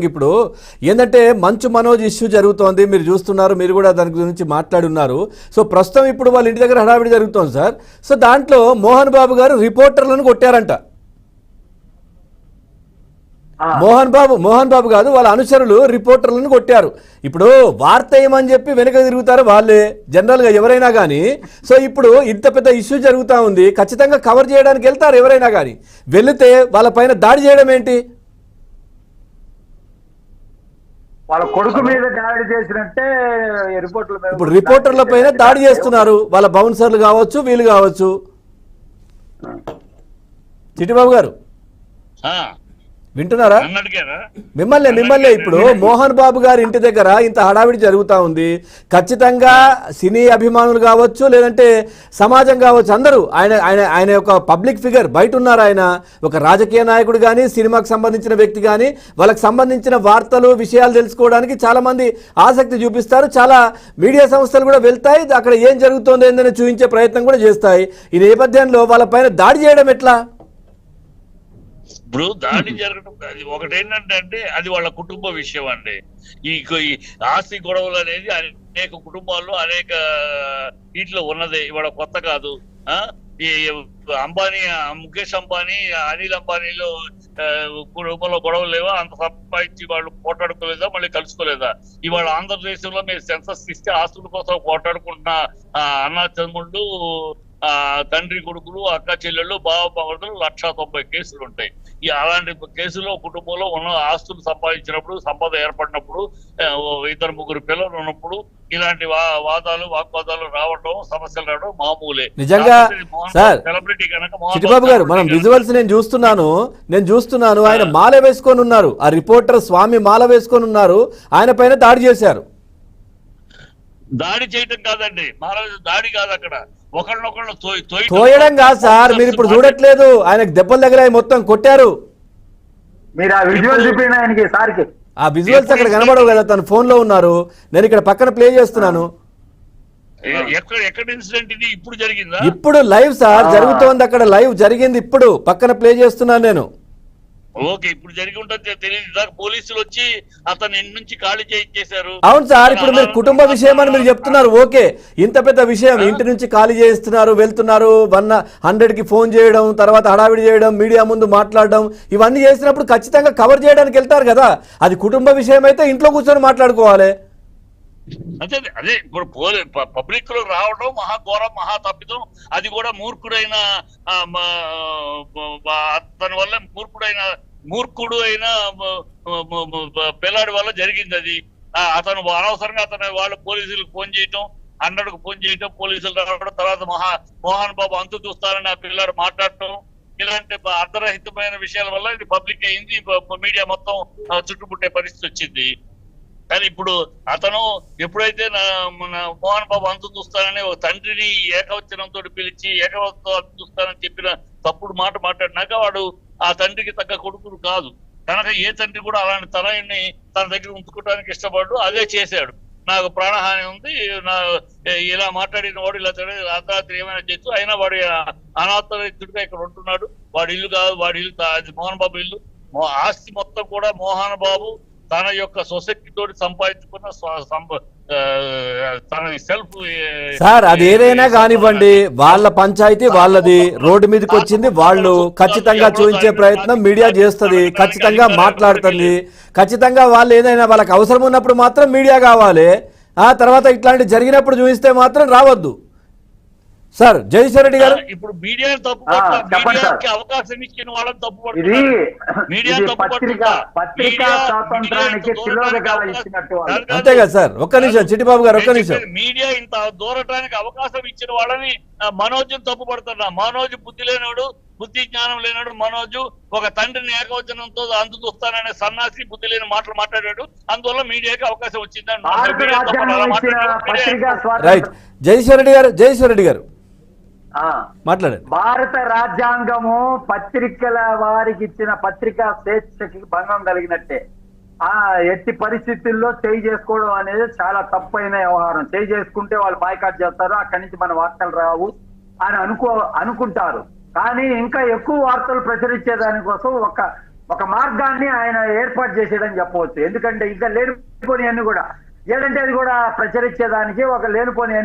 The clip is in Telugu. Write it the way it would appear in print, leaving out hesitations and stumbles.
ఇప్పుడు ఏంటంటే మంచు మనోజ్ ఇష్యూ జరుగుతోంది, మీరు చూస్తున్నారు, మీరు కూడా దాని గురించి మాట్లాడున్నారు. సో ప్రస్తుతం ఇప్పుడు వాళ్ళ ఇంటి దగ్గర హడావిడి జరుగుతోంది సార్. సో దాంట్లో మోహన్ బాబు గారు రిపోర్టర్లను కొట్టారంట. మోహన్ బాబు కాదు, వాళ్ళ అనుచరులు రిపోర్టర్లను కొట్టారు. ఇప్పుడు వార్త ఏమని చెప్పి వెనక తిరుగుతారు వాళ్ళే, జనరల్గా ఎవరైనా కానీ. సో ఇప్పుడు ఇంత పెద్ద ఇష్యూ జరుగుతూ ఉంది, ఖచ్చితంగా కవర్ చేయడానికి వెళ్తారు ఎవరైనా కానీ. వెళితే వాళ్ళ పైన దాడి చేయడం ఏంటి? వాళ్ళ కొడుకు మీద దాడి చేసినట్టే ఇప్పుడు రిపోర్టర్ల పైన దాడి చేస్తున్నారు, వాళ్ళ బౌన్సర్లు కావచ్చు, వీళ్ళు కావచ్చు. చిట్టిబాబు గారు వింటున్నారా? మిమ్మల్ని ఇప్పుడు మోహన్ బాబు గారి ఇంటి దగ్గర ఇంత హడావిడి జరుగుతూ ఉంది. ఖచ్చితంగా సినీ అభిమానులు కావచ్చు, లేదంటే సమాజం కావచ్చు, అందరూ ఆయన యొక్క పబ్లిక్ ఫిగర్, బయట ఉన్నారు. ఆయన ఒక రాజకీయ నాయకుడు కానీ, సినిమాకి సంబంధించిన వ్యక్తి కానీ, వాళ్ళకి సంబంధించిన వార్తలు విషయాలు తెలుసుకోవడానికి చాలా మంది ఆసక్తి చూపిస్తారు. చాలా మీడియా సంస్థలు కూడా వెళ్తాయి, అక్కడ ఏం జరుగుతుందో ఏందని చూపించే ప్రయత్నం కూడా చేస్తాయి. ఈ నేపథ్యంలో వాళ్ళ పైన దాడి చేయడం ఎట్లా? ఇప్పుడు దాడి జరగడం అది ఒకటేంటంటే అది వాళ్ళ కుటుంబ విషయం అండి. ఈ ఆస్తి గొడవలు అనేది అనేక కుటుంబాల్లో అనేక వీటిలో ఉన్నదే, ఇవాళ కొత్త కాదు. ఈ అంబానీ, ముఖేష్ అంబానీ, అనిల్ అంబానీలో కుటుంబంలో గొడవలు లేవా? అంత సంపాదించి వాళ్ళు పోటాడుకోలేదా, మళ్ళీ కలుసుకోలేదా? ఇవాళ ఆంధ్రప్రదేశ్లో మీరు సెన్సస్ ఇస్తే ఆస్తుల కోసం పోటాడుకుంటున్న అన్నా చంద్రుడు, తండ్రి కొడుకులు, అక్క చెల్లెళ్ళు, బావ బావలు 190 కేసులు ఉంటాయి. ఈ అలాంటి కేసులో కుటుంబంలో ఉన్న ఆస్తులు సంపాదించినప్పుడు, సంపద ఏర్పడినప్పుడు, 2-3 పిల్లలు ఉన్నప్పుడు ఇలాంటి వాగ్వాదాలు రావడం, సమస్యలు రావడం మామూలే. నిజంగా సార్, సెలబ్రిటీ కనుక చిట్టిబాబు గారు, మనం విజువల్స్ నేను చూస్తున్నాను. ఆయన మాల వేసుకొని ఉన్నారు, ఆ రిపోర్టర్ స్వామి మాల వేసుకొని ఉన్నారు, ఆయన పైన దాడి చేశారు. దాడి చేయటం కాదండి, దాడి కాదు, అక్కడ ఒకళ్ళనొకళ్ళు తోయడం కాదు సార్. మీరు ఇప్పుడు చూడట్లేదు, ఆయనకు దెబ్బలు దగ్గర మొత్తం కొట్టారు. మీరు ఆ విజువల్ చూపించండి ఆయనకి, సార్కి. ఆ విజువల్స్ అక్కడ కనబడవు కదా, తను ఫోన్ లో ఉన్నారు, నేను ఇక్కడ పక్కన ప్లే చేస్తున్నాను. ఎక్కడ ఇన్సిడెంట్ ఇది? ఇప్పుడు జరిగిందా? ఇప్పుడు లైవ్ సార్ జరుగుతోంది, అక్కడ లైవ్ జరిగింది, ఇప్పుడు పక్కన ప్లే చేస్తున్నాను నేను. ఓకే, ఇప్పుడు జరిగి ఉంటుంది తెలియదు. పోలీసులు వచ్చి అతని ఇంటి నుంచి ఖాళీ చేయించేశారు. అవును సార్, ఇప్పుడు మీరు కుటుంబ విషయం అని మీరు చెప్తున్నారు. ఓకే, ఇంత పెద్ద విషయం, ఇంటి నుంచి ఖాళీ చేస్తున్నారు, వెళ్తున్నారు, 100కి ఫోన్ చేయడం, తర్వాత హడావిడి చేయడం, మీడియా ముందు మాట్లాడడం, ఇవన్నీ చేసినప్పుడు ఖచ్చితంగా కవర్ చేయడానికి వెళ్తారు కదా. అది కుటుంబ విషయం అయితే ఇంట్లో కూర్చొని మాట్లాడుకోవాలి. అదే ఇప్పుడు పబ్లిక్ లో రావడం మహాఘోరం, మహా తప్పిదం. అది కూడా మూర్ఖుడైన అతని వల్ల మూర్ఖుడు అయిన పిల్లాడి వల్ల జరిగింది అది. అతను అనవసరంగా వాళ్ళు పోలీసులకు ఫోన్ చేయటం, 100కు ఫోన్ చేయటం, పోలీసులు రావడం, తర్వాత మోహన్ బాబు అంతు చూస్తారని ఆ పిల్లాడు మాట్లాడటం, ఇలాంటి అర్ధరహితమైన విషయాల వల్ల ఇది పబ్లిక్ అయింది, మీడియా మొత్తం చుట్టుముట్టే పరిస్థితి వచ్చింది. కానీ ఇప్పుడు అతను ఎప్పుడైతే మోహన్ బాబు అంతు చూస్తానని ఒక తండ్రిని ఏకవచనంతో పిలిచి ఏకవచనంతో అంతు చూస్తానని చెప్పిన తప్పుడు మాట మాట్లాడినాక వాడు ఆ తండ్రికి తగ్గ కొడుకుడు కాదు. కనుక ఏ తండ్రి కూడా అలాంటి తనని తన దగ్గర ఉంచుకోవడానికి ఇష్టపడు, అదే చేశాడు. నాకు ప్రాణహాని ఉంది, ఇలా మాట్లాడిన వాడు ఇలా అర్ధరాత్రి ఏమైనా చేస్తూ, అయినా వాడు అనాథరితుడిగా ఇక్కడ ఉంటున్నాడు. వాడి ఇల్లు కాదు, వాడి ఇల్లు అది మోహన్ బాబు ఇల్లు. ఆస్తి మొత్తం కూడా మోహన్ బాబు తన యొక్క సొసైటీ తోటి సంపాదించుకున్న తన సెల్ఫ్. సార్ అది ఏదైనా కానివ్వండి, వాళ్ళ పంచాయతీ వాళ్ళది, రోడ్డు మీదకి వచ్చింది వాళ్ళు, ఖచ్చితంగా చూపించే ప్రయత్నం మీడియా చేస్తుంది, ఖచ్చితంగా మాట్లాడుతుంది. ఖచ్చితంగా వాళ్ళు ఏదైనా వాళ్ళకి అవసరం ఉన్నప్పుడు మాత్రం మీడియా కావాలి, ఆ తర్వాత ఇట్లాంటి జరిగినప్పుడు చూపిస్తే మాత్రం రావద్దు. సార్ జగదీశ్వర్ రెడ్డి గారు, ఇప్పుడు మీడియా తప్పుపడతానికి అవకాశం ఇచ్చిన వాళ్ళని తప్పుపడుతున్నారు. మీడియా అంతే కదా సార్. ఒక్క నిమిషం చిట్టిబాబు గారు, ఒక్క నిమిషం. మీడియా ఇంత దూరటానికి అవకాశం ఇచ్చిన వాళ్ళని మనోజ్ తప్పుపడుతున్నా. మనోజ్ బుద్ధి లేనాడు, బుద్ధి జ్ఞానం లేనాడు. మనోజు ఒక తండ్రిని ఏకవచనంతో అంతు చూస్తాననే సన్నాసి బుద్ధి లేని మాటలు మాట్లాడాడు. అందువల్ల మీడియాకి అవకాశం వచ్చిందని రైట్. జగదీశ్వర్ రెడ్డి గారు మాట్లాడండి. భారత రాజ్యాంగము పత్రికల వారికి ఇచ్చిన పత్రికా స్వేచ్ఛకి భంగం కలిగినట్టే. ఎట్టి పరిస్థితుల్లో చేయి చేసుకోవడం అనేది చాలా తప్పైన వ్యవహారం. చేయి చేసుకుంటే వాళ్ళు బాయ్కాట్ చేస్తారు, అక్కడి నుంచి మన వార్తలు రావు అని అనుకుంటారు. కానీ ఇంకా ఎక్కువ వార్తలు ప్రచురించే దానికోసం ఒక ఒక మార్గాన్ని ఆయన ఏర్పాటు చేసేయడం చెప్పవచ్చు. ఎందుకంటే ఇంకా లేనిపోని అన్ని కూడా ఏదంటే అది కూడా ప్రచురించేదానికి ఒక లేనిపోని అన్ని